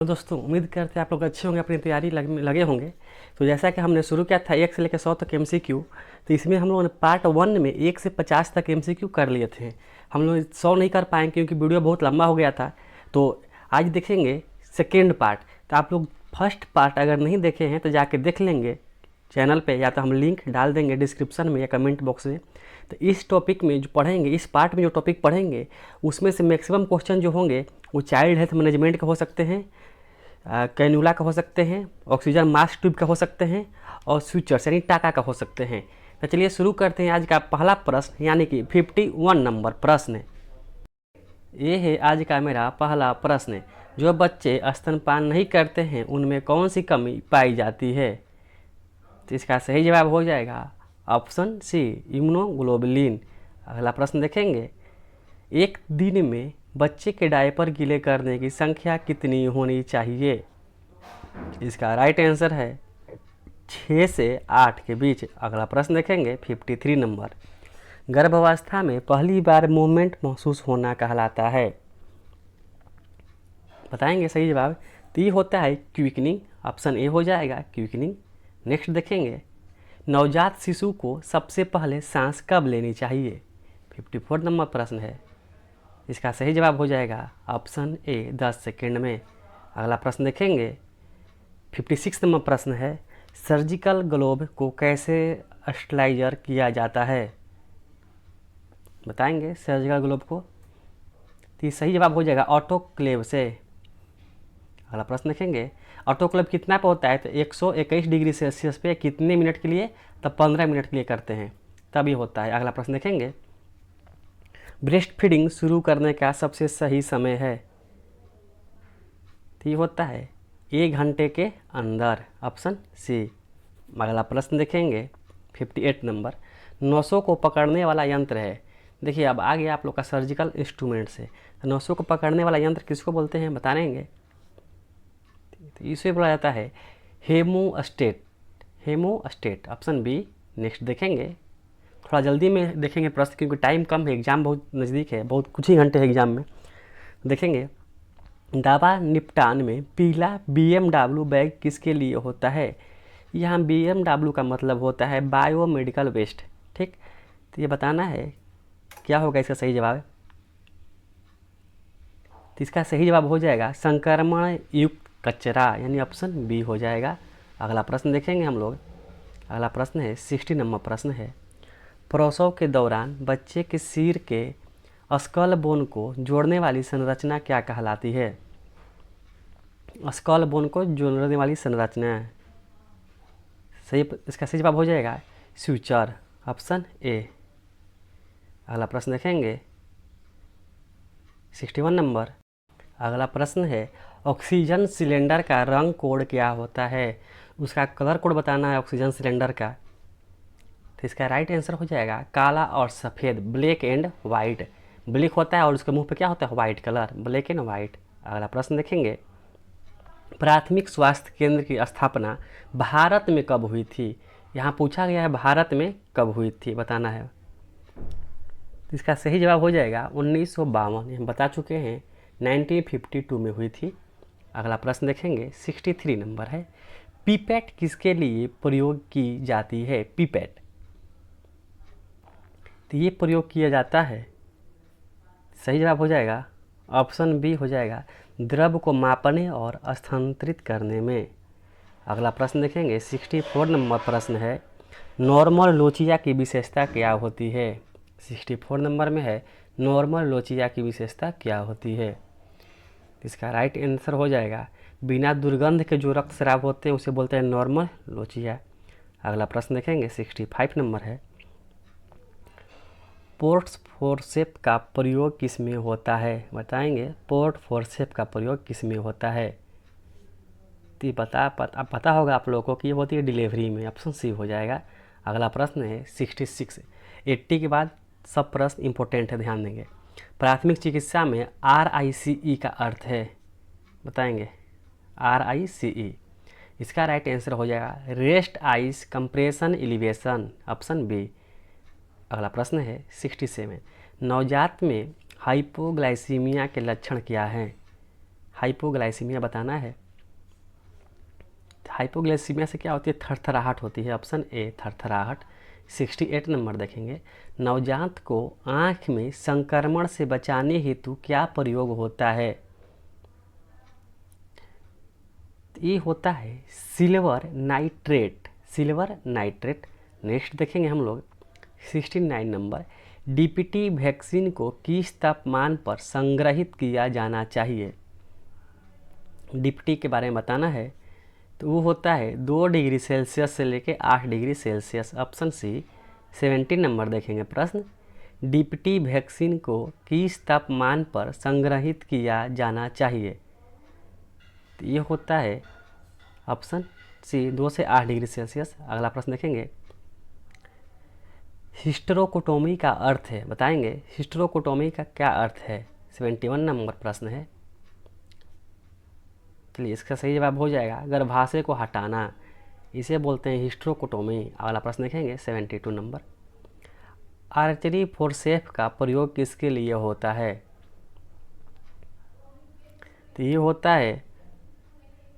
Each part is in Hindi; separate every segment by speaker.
Speaker 1: तो दोस्तों उम्मीद करते हैं आप लोग अच्छे होंगे, अपनी तैयारी लगे होंगे। तो जैसा कि हमने शुरू किया था 1 से लेकर 100 तक MCQ, तो इसमें हम लोगों ने पार्ट 1 में 1 से 50 तक MCQ कर लिए थे। हम लोग 100 नहीं कर पाएंगे क्योंकि वीडियो बहुत लंबा हो गया था। तो आज देखेंगे सेकेंड पार्ट। तो आप लोग फर्स्ट पार्ट अगर नहीं देखे हैं तो जाके देख लेंगे चैनल पे, या तो हम लिंक डाल देंगे डिस्क्रिप्शन में या कमेंट बॉक्स में। तो इस टॉपिक में जो पढ़ेंगे, इस पार्ट में जो टॉपिक पढ़ेंगे उसमें से मैक्सिमम क्वेश्चन जो होंगे वो चाइल्ड हेल्थ मैनेजमेंट का हो सकते हैं, कैन्यूला का हो सकते हैं, ऑक्सीजन मास्क ट्यूब का हो सकते हैं, और स्विचर्स यानी टाका का हो सकते हैं। तो चलिए शुरू करते हैं आज का पहला प्रश्न, यानी कि 51 नंबर प्रश्न। ये है आज का मेरा पहला प्रश्न। जो बच्चे स्तनपान नहीं करते हैं उनमें कौन सी कमी पाई जाती है? तो इसका सही जवाब हो जाएगा ऑप्शन सी, इम्यूनोग्लोबुलिन। अगला प्रश्न देखेंगे, एक दिन में बच्चे के डायपर गीले करने की संख्या कितनी होनी चाहिए? इसका राइट आंसर है 6 से 8 के बीच। अगला प्रश्न देखेंगे 53 नंबर, गर्भावस्था में पहली बार मूवमेंट महसूस होना कहलाता है। बताएंगे सही जवाब। तो ये होता है क्विकनिंग, ऑप्शन ए हो जाएगा क्विकनिंग। नेक्स्ट देखेंगे, नवजात शिशु को सबसे पहले सांस कब लेनी चाहिए? 54 नंबर प्रश्न है। इसका सही जवाब हो जाएगा ऑप्शन ए 10 सेकेंड में। अगला प्रश्न देखेंगे 56 नंबर प्रश्न है, सर्जिकल ग्लोव को कैसे स्टरलाइजर किया जाता है? बताएंगे सर्जिकल ग्लोव को। तो सही जवाब हो जाएगा ऑटोक्लेव से। अगला प्रश्न देखेंगे, ऑटोक्लेव कितना पे होता है? तो 121 डिग्री सेल्सियस पे कितने मिनट के लिए? तो 15 मिनट के लिए करते हैं तभी होता है। अगला प्रश्न देखेंगे, ब्रेस्ट फीडिंग शुरू करने का सबसे सही समय है? तो ये होता है 1 घंटे के अंदर, ऑप्शन सी। अगला प्रश्न देखेंगे 58 नंबर, नसों को पकड़ने वाला यंत्र है। देखिए अब आ गया आप लोग का सर्जिकल इंस्ट्रूमेंट से। तो नसों को पकड़ने वाला यंत्र किसको बोलते हैं बताएंगे? तो इसे बोला जाता है haemostat. Haemostat, option B. Next देखेंगे, थोड़ा जल्दी में देखेंगे प्रश्न क्योंकि टाइम कम है, एग्जाम बहुत नज़दीक है, बहुत कुछ ही घंटे हैं एग्जाम में। देखेंगे, दवा निपटान में पीला BMW बैग किसके लिए होता है? यहाँ BMW का मतलब होता है बायोमेडिकल वेस्ट। ठीक, तो ये बताना है क्या होगा इसका सही जवाब। तो इसका सही जवाब हो जाएगा संक्रमण युक्त कचरा, यानी ऑप्शन बी हो जाएगा। अगला प्रश्न देखेंगे हम लोग। अगला प्रश्न है 60 नंबर प्रश्न है, प्रसव के दौरान बच्चे के सिर के स्कल बोन को जोड़ने वाली संरचना क्या कहलाती है? स्कल बोन को जोड़ने वाली संरचना सही, इसका सही जवाब हो जाएगा स्यूचर, ऑप्शन ए। अगला प्रश्न देखेंगे 61 नंबर। अगला प्रश्न है, ऑक्सीजन सिलेंडर का रंग कोड क्या होता है? उसका कलर कोड बताना है ऑक्सीजन सिलेंडर का। तो इसका राइट आंसर हो जाएगा काला और सफ़ेद, ब्लैक एंड वाइट। ब्लैक होता है और उसके मुंह पे क्या होता है? White colour, black and white. अगला प्रश्न देखेंगे, प्राथमिक स्वास्थ्य केंद्र की स्थापना भारत में कब हुई थी? यहाँ पूछा गया है भारत में कब हुई थी, बताना है। तो इसका सही जवाब हो जाएगा 1952, हम बता चुके हैं 1952 में हुई थी। अगला प्रश्न देखेंगे 63 नंबर है, पीपैट किसके लिए प्रयोग की जाती है? पीपैट, तो ये प्रयोग किया जाता है, सही जवाब हो जाएगा ऑप्शन बी हो जाएगा, द्रव को मापने और स्थानांतरित करने में। अगला प्रश्न देखेंगे 64 नंबर प्रश्न है, नॉर्मल लोचिया की विशेषता क्या होती है? 64 नंबर में है नॉर्मल लोचिया की विशेषता क्या होती है? इसका राइट आंसर हो जाएगा बिना दुर्गंध के जो रक्तस्राव होते हैं उसे बोलते हैं नॉर्मल लोचिया। अगला प्रश्न देखेंगे 65 नंबर है, पोर्ट फोर्सेप का प्रयोग किस में होता है? बताएंगे पोर्ट फोर्सेप का प्रयोग किस में होता है? तो पता होगा आप लोगों को कि ये होती है डिलीवरी में, ऑप्शन सी हो जाएगा। अगला प्रश्न है 66। 80 के बाद सब प्रश्न इंपॉर्टेंट है, ध्यान देंगे। प्राथमिक चिकित्सा में RICE का अर्थ है, बताएंगे RICE। इसका राइट आंसर हो जाएगा rest ice compression elevation, option B. अगला प्रश्न है 67, नवजात में हाइपोग्लाइसीमिया के लक्षण क्या हैं? हाइपोग्लाइसीमिया बताना है। हाइपोग्लाइसीमिया से क्या होती है? थरथराहट होती है। Option A थरथराहट। 68 नंबर देखेंगे, नवजात को आँख में संक्रमण से बचाने हेतु क्या प्रयोग होता है? ये होता है silver nitrate. Silver nitrate. Next देखेंगे हम लोग 69 नंबर, डीपीटी वैक्सीन को किस तापमान पर संग्रहित किया जाना चाहिए? डीपीटी के बारे में बताना है तो वो होता है 2 डिग्री सेल्सियस से लेकर 8 degree Celsius. Option C. 70 number देखेंगे प्रश्न, डीपीटी वैक्सीन को किस तापमान पर संग्रहित किया जाना चाहिए? तो ये होता है ऑप्शन सी 2 से 8 डिग्री सेल्सियस। अगला प्रश्न देखेंगे, हिस्टेरोकोटोमी का अर्थ है, बताएंगे हिस्टेरोकोटोमी का क्या अर्थ है? 71 नंबर प्रश्न है। चलिए इसका सही जवाब हो जाएगा गर्भाशय को हटाना, इसे बोलते हैं हिस्टेरोकोटोमी। अगला प्रश्न देखेंगे 72 नंबर, आर्चरी फोर्सेप का प्रयोग किसके लिए होता है? तो ये होता है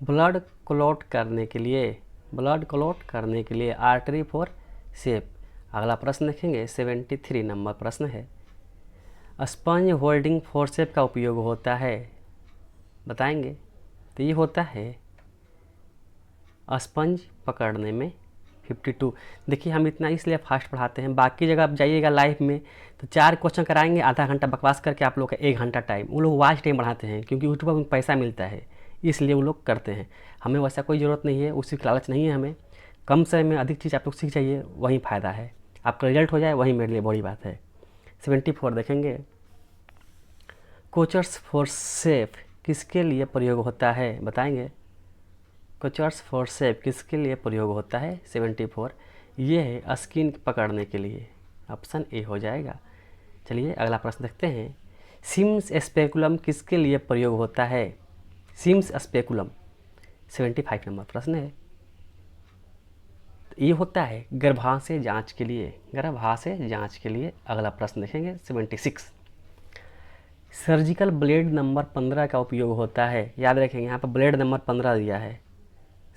Speaker 1: ब्लड क्लॉट करने के लिए। ब्लड क्लॉट करने के लिए आर्टरी फोर्सेप। अगला प्रश्न देखेंगे 73 नंबर प्रश्न है, स्पंज होल्डिंग फोर्सेप का उपयोग होता है, बताएंगे? तो ये होता है स्पंज पकड़ने में। 52। देखिए हम इतना इसलिए फास्ट पढ़ाते हैं, बाकी जगह आप जाइएगा लाइव में तो 4 क्वेश्चन कराएंगे, आधा घंटा बकवास करके आप लोग का 1 घंटा टाइम, वो लोग वॉच टाइम बढ़ाते हैं क्योंकि यूट्यूब पर पैसा मिलता है इसलिए वो लोग करते हैं। हमें वैसा कोई ज़रूरत नहीं है, उसी की लालच नहीं है हमें। कम समय में अधिक चीज़ आप लोग सीख जाइए, वही फ़ायदा है, आपका रिजल्ट हो जाए वही मेरे लिए बड़ी बात है। 74 देखेंगे, कोचर्स फोर्सेप किसके लिए प्रयोग होता है, बताएंगे? कोचर्स फोर्सेप किसके लिए प्रयोग होता है? 74। ये है स्किन पकड़ने के लिए। ऑप्शन ए हो जाएगा। चलिए अगला प्रश्न देखते हैं, सिम्स स्पेकुलम किसके लिए प्रयोग होता है? सिम्स स्पेकुलम 75 नंबर प्रश्न है। ये होता है गर्भाशय जांच के लिए। गर्भाशय जांच के लिए। अगला प्रश्न देखेंगे 76, सर्जिकल ब्लेड नंबर 15 का उपयोग होता है, याद रखेंगे यहाँ पर ब्लेड नंबर 15 दिया है,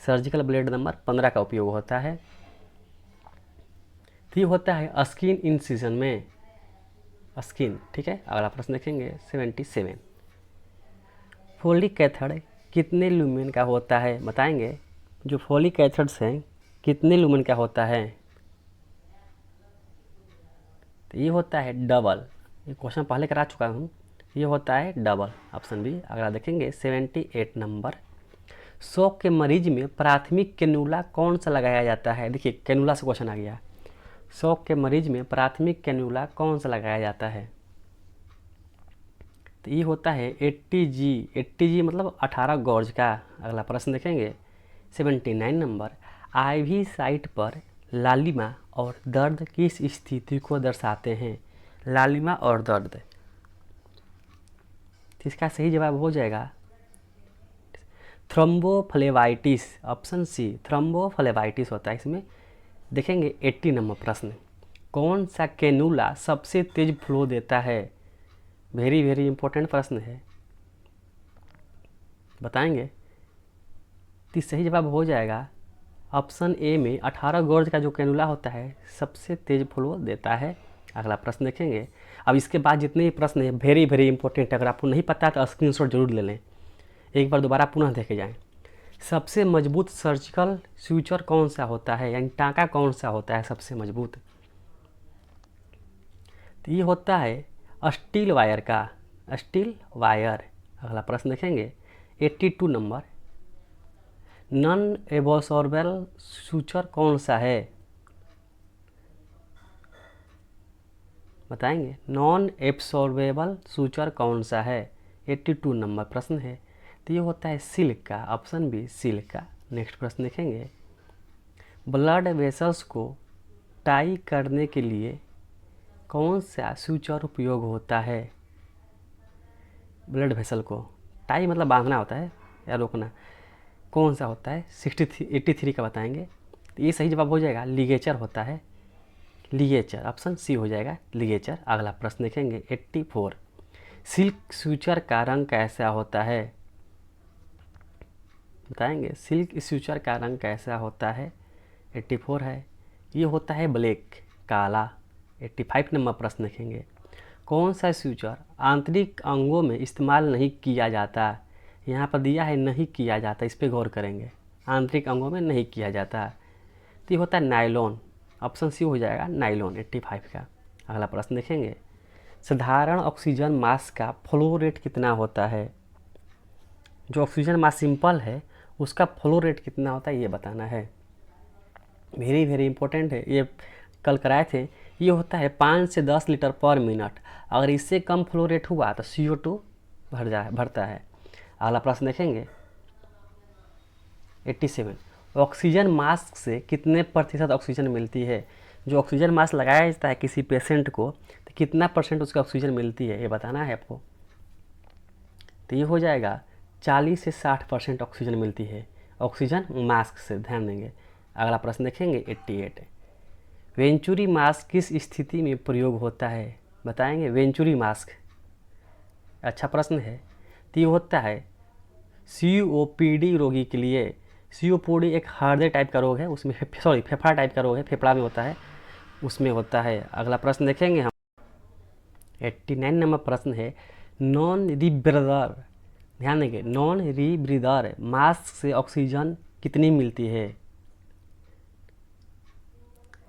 Speaker 1: सर्जिकल ब्लेड नंबर 15 का उपयोग होता है। तो ये होता है स्किन इंसिजन में, स्किन, ठीक है। अगला प्रश्न देखेंगे 77, फोलिक एसिड कितने लुमेन का होता है, बताएंगे? जो फोलिक एसिड्स हैं कितने लुमेन का होता है? तो ये होता है डबल। ये क्वेश्चन पहले करा चुका हूँ, ये होता है डबल। Option B. अगला देखेंगे 78 नंबर, शौक के मरीज में प्राथमिक कैनुला कौन सा लगाया जाता है? देखिए कैनुला से क्वेश्चन आ गया, शौक के मरीज में प्राथमिक कैनुला कौन सा लगाया जाता है? तो ये होता है 80G। 80G मतलब 18 गॉर्ज का। अगला प्रश्न देखेंगे 79 नंबर, आईवी साइट पर लालिमा और दर्द किस स्थिति को दर्शाते हैं? लालिमा और दर्द, तो इसका सही जवाब हो जाएगा थ्रोम्बोफ्लेबाइटिस। ऑप्शन सी थ्रोम्बोफ्लेबाइटिस होता है इसमें। देखेंगे 80 नंबर प्रश्न, कौन सा कैनुला सबसे तेज फ्लो देता है? वेरी वेरी इंपॉर्टेंट प्रश्न है, बताएंगे? तो सही जवाब हो जाएगा ऑप्शन ए में 18 गॉर्ज का जो कैनुला होता है सबसे तेज फ्लो देता है। अगला प्रश्न देखेंगे। अब इसके बाद जितने भी प्रश्न हैं वेरी वेरी इंपॉर्टेंट, अगर आपको नहीं पता तो स्क्रीनशॉट जरूर ले लें, एक बार दोबारा पुनः देखे जाएं। सबसे मजबूत सर्जिकल सूचर कौन सा होता है, यानी टाँका कौन सा होता है सबसे मजबूत? तो ये होता है स्टील वायर का, स्टील वायर। अगला प्रश्न देखेंगे 82 नंबर, नॉन एब्सॉर्बेबल सूचर कौन सा है, बताएंगे? नॉन एब्सॉर्बेबल सूचर कौन सा है? 82 नंबर प्रश्न है। तो ये होता है सिल्क का। ऑप्शन बी सिल्क का। नेक्स्ट प्रश्न देखेंगे, ब्लड वेसल्स को टाई करने के लिए कौन सा सूचर उपयोग होता है? ब्लड वेसल को टाई मतलब बांधना होता है या रोकना, कौन सा होता है? 83 का बताएंगे। तो ये सही जवाब हो जाएगा लिगेचर होता है, लिगेचर। ऑप्शन सी हो जाएगा लिगेचर। अगला प्रश्न देखेंगे 84, सिल्क सूचर का रंग कैसा होता है? बताएंगे सिल्क स्यूचर का रंग कैसा होता है? 84 है। ये होता है ब्लैक, काला। 85 नंबर प्रश्न देखेंगे। कौन सा स्यूचर आंतरिक अंगों में इस्तेमाल नहीं किया जाता? यहाँ पर दिया है नहीं किया जाता, इस पर गौर करेंगे। आंतरिक अंगों में नहीं किया जाता तो ये होता है नायलॉन। ऑप्शन सी हो जाएगा नायलॉन 85 का। अगला प्रश्न देखेंगे। साधारण ऑक्सीजन मास्क का फ्लो रेट कितना होता है? जो ऑक्सीजन मास्क सिंपल है उसका फ्लो रेट कितना होता है ये बताना है। वेरी वेरी इंपॉर्टेंट है, ये कल कराए थे। ये होता है 5 से 10 लीटर पर मिनट। अगर इससे कम फ्लो रेट हुआ तो CO2 भरता है। अगला प्रश्न देखेंगे 87। ऑक्सीजन मास्क से कितने प्रतिशत ऑक्सीजन मिलती है? जो ऑक्सीजन मास्क लगाया जाता है किसी पेशेंट को तो कितना % उसका ऑक्सीजन मिलती है ये बताना है आपको। तो ये हो जाएगा 40 से 60% ऑक्सीजन मिलती है ऑक्सीजन मास्क से, ध्यान देंगे। अगला प्रश्न देखेंगे 88। वेंचुरी मास्क किस स्थिति में प्रयोग होता है? बताएंगे वेंचुरी मास्क। अच्छा प्रश्न है। तो ये होता है COPD रोगी के लिए। COPD एक हृदय टाइप का रोग है, उसमें फेफड़ा टाइप का रोग है, फेफड़ा में होता है, उसमें होता है। अगला प्रश्न देखेंगे हम 89 नंबर प्रश्न है। नॉन रीब्रीदर, ध्यान देंगे, नॉन रीब्रीदर मास्क से ऑक्सीजन कितनी मिलती है?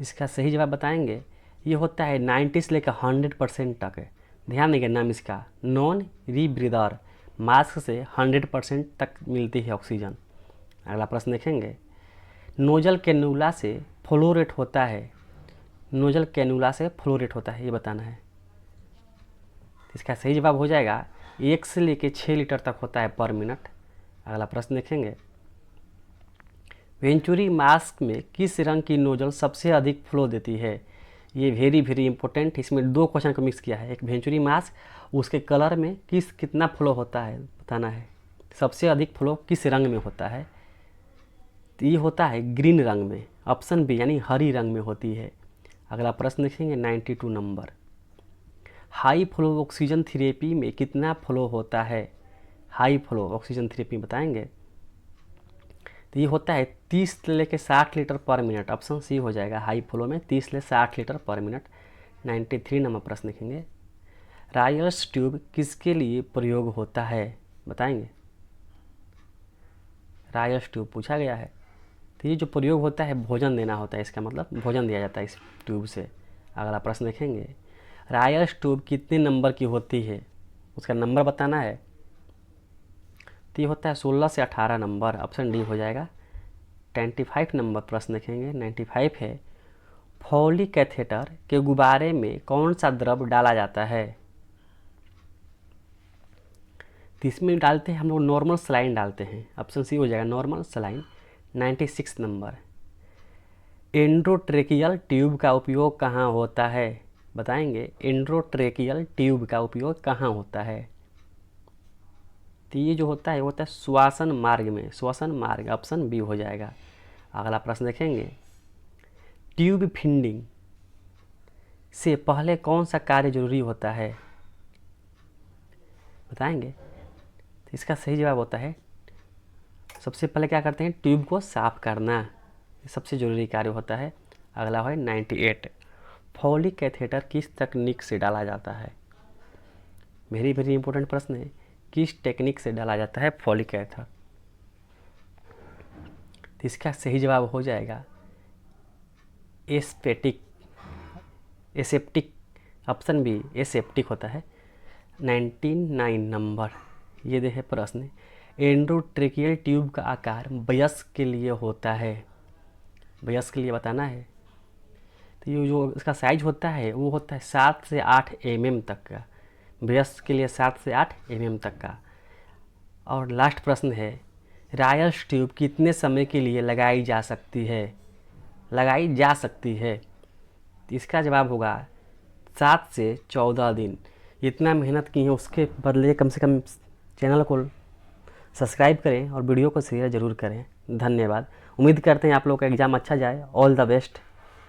Speaker 1: इसका सही जवाब बताएंगे। ये होता है 90 से लेकर 100% तक है। ध्यान देंगे नाम इसका, नॉन रीब्रीदर मास्क से 100% तक मिलती है ऑक्सीजन। अगला प्रश्न देखेंगे। नोजल कैनुला से फ्लो रेट होता है। नोजल कैनुला से फ्लो रेट होता है ये बताना है। इसका सही जवाब हो जाएगा 1 से लेकर 6 लीटर तक होता है पर मिनट। अगला प्रश्न देखेंगे। वेंचुरी मास्क में किस रंग की नोजल सबसे अधिक फ्लो देती है? ये वेरी वेरी इंपॉर्टेंट, इसमें 2 क्वेश्चन को मिक्स किया है। एक वेंचुरी मास्क, उसके कलर में कितना फ्लो होता है बताना है। सबसे अधिक फ्लो किस रंग में होता है? तो ये होता है ग्रीन रंग में, ऑप्शन बी यानी हरी रंग में होती है। अगला प्रश्न देखेंगे 92 number. High flow oxygen therapy में कितना फ्लो होता है? हाई फ्लो ऑक्सीजन थेरेपी बताएंगे। तो ये होता है 30 से लेकर 60 लीटर पर मिनट। ऑप्शन सी हो जाएगा, हाई फ्लो में 30 से 60 लीटर पर मिनट। 93 नंबर प्रश्न देखेंगे। रायल्स ट्यूब किसके लिए प्रयोग होता है? बताएंगे। रायल्स ट्यूब पूछा गया है। तो ये जो प्रयोग होता है भोजन देना होता है, इसका मतलब भोजन दिया जाता है इस ट्यूब से। अगला प्रश्न देखेंगे। रायल्स ट्यूब कितने नंबर की होती है? उसका नंबर बताना है। तो ये होता है 16 से 18 नंबर। ऑप्शन डी हो जाएगा। 95 नंबर प्रश्न देखेंगे। 95 है। फॉली कैथेटर के गुब्बारे में कौन सा द्रव डाला जाता है? तो इसमें डालते हैं हम लोग नॉर्मल सलाइन डालते हैं। ऑप्शन सी हो जाएगा normal saline. 96 number. Endotracheal tube का उपयोग कहाँ होता है? बताएंगे एंडोट्रेकियल ट्यूब का उपयोग कहाँ होता है? तो ये जो होता है वो होता है श्वसन मार्ग में, श्वसन मार्ग। ऑप्शन बी हो जाएगा। अगला प्रश्न देखेंगे। ट्यूब फीडिंग से पहले कौन सा कार्य जरूरी होता है? बताएंगे। तो इसका सही जवाब होता है सबसे पहले क्या करते हैं, ट्यूब को साफ करना, ये सबसे जरूरी कार्य होता है। अगला है 98। फॉली कैथेटर किस तकनीक से डाला जाता है? वेरी वेरी इंपॉर्टेंट प्रश्न है, किस टेक्निक से डाला जाता है फॉली कैथेटर? तो इसका सही जवाब हो जाएगा एसेप्टिक। ऑप्शन बी एसेप्टिक होता है। 99 नंबर। ये देखे प्रश्न। एंडोट्रेकियल ट्यूब का आकार वयस्क के लिए होता है। वयस्क के लिए बताना है। तो ये जो इसका साइज होता है वो होता है 7 से 8 mm तक का। वयस्क के लिए 7 से 8 mm तक का। और लास्ट प्रश्न है। रायल्स ट्यूब कितने समय के लिए लगाई जा सकती है? लगाई जा सकती है। तो इसका जवाब होगा 7 से 14 दिन। इतना मेहनत की है उसके बदले कम से कम चैनल को सब्सक्राइब करें और वीडियो को शेयर ज़रूर करें। धन्यवाद। उम्मीद करते हैं आप लोग का एग्ज़ाम अच्छा जाए। All the best.